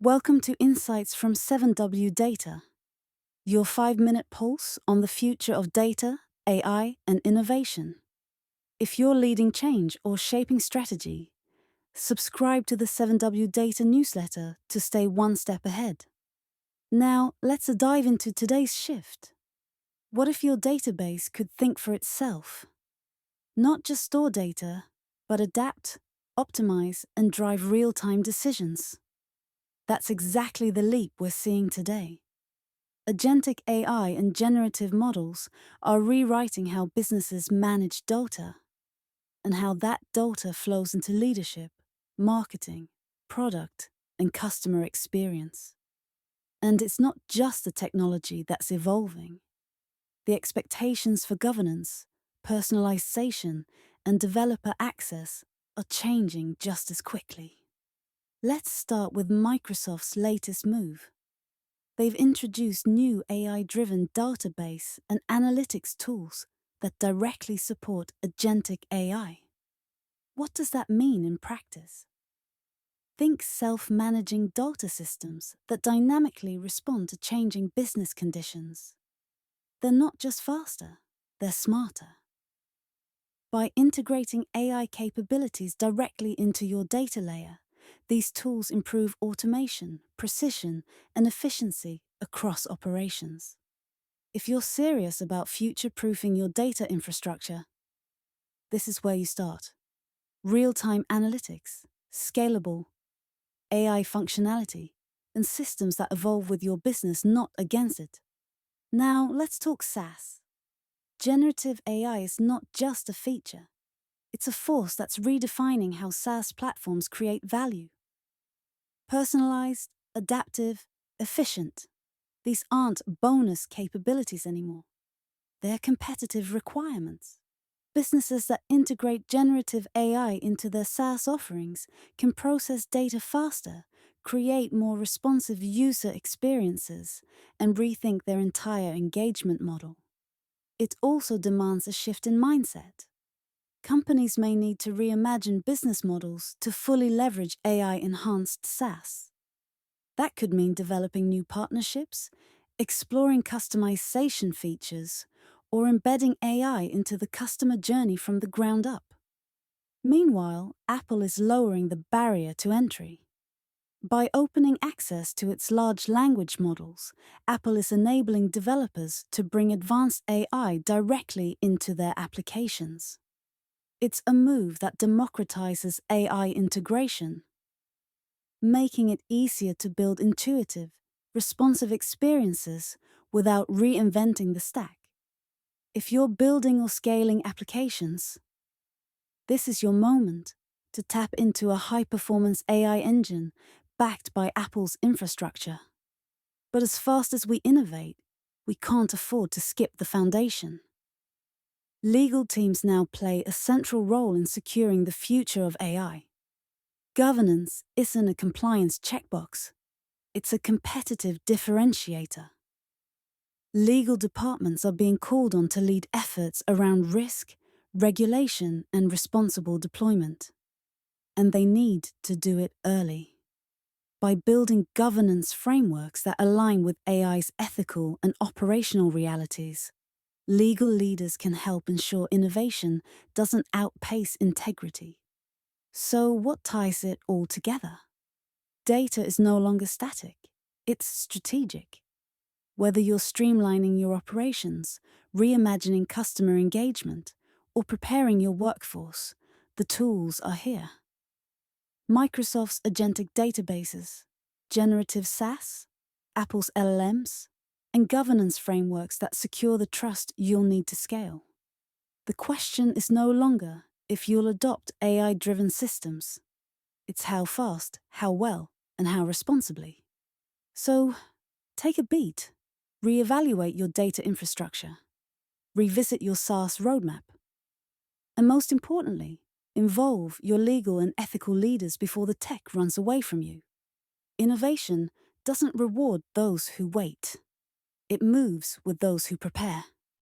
Welcome to Insights from 7W Data, your 5-minute pulse on the future of data, AI, and innovation. If you're leading change or shaping strategy, subscribe to the 7W Data newsletter to stay one step ahead. Now, let's dive into today's shift. What if your database could think for itself? Not just store data, but adapt, optimize, and drive real-time decisions. That's exactly the leap we're seeing today. Agentic AI and generative models are rewriting how businesses manage data and how that data flows into leadership, marketing, product, and customer experience. And it's not just the technology that's evolving. The expectations for governance, personalization, and developer access are changing just as quickly. Let's start with Microsoft's latest move. They've introduced new AI-driven database and analytics tools that directly support agentic AI. What does that mean in practice? Think self-managing data systems that dynamically respond to changing business conditions. They're not just faster, they're smarter. By integrating AI capabilities directly into your data layer, these tools improve automation, precision, and efficiency across operations. If you're serious about future-proofing your data infrastructure, this is where you start. Real-time analytics, scalable AI functionality, and systems that evolve with your business, not against it. Now, let's talk SaaS. Generative AI is not just a feature. It's a force that's redefining how SaaS platforms create value. Personalized, adaptive, efficient. These aren't bonus capabilities anymore. They're competitive requirements. Businesses that integrate generative AI into their SaaS offerings can process data faster, create more responsive user experiences, and rethink their entire engagement model. It also demands a shift in mindset. Companies may need to reimagine business models to fully leverage AI-enhanced SaaS. That could mean developing new partnerships, exploring customization features, or embedding AI into the customer journey from the ground up. Meanwhile, Apple is lowering the barrier to entry. By opening access to its large language models, Apple is enabling developers to bring advanced AI directly into their applications. It's a move that democratizes AI integration, making it easier to build intuitive, responsive experiences without reinventing the stack. If you're building or scaling applications, this is your moment to tap into a high-performance AI engine backed by Apple's infrastructure. But as fast as we innovate, we can't afford to skip the foundation. Legal teams now play a central role in securing the future of AI. Governance isn't a compliance checkbox. It's a competitive differentiator. Legal departments are being called on to lead efforts around risk, regulation, and responsible deployment. And they need to do it early. By building governance frameworks that align with AI's ethical and operational realities, legal leaders can help ensure innovation doesn't outpace integrity. So what ties it all together? Data is no longer static, it's strategic. Whether you're streamlining your operations, reimagining customer engagement, or preparing your workforce, the tools are here. Microsoft's agentic databases, generative SaaS, Apple's LLMs, and governance frameworks that secure the trust you'll need to scale. The question is no longer if you'll adopt AI-driven systems. It's how fast, how well, and how responsibly. So, take a beat. Reevaluate your data infrastructure. Revisit your SaaS roadmap. And most importantly, involve your legal and ethical leaders before the tech runs away from you. Innovation doesn't reward those who wait. It moves with those who prepare.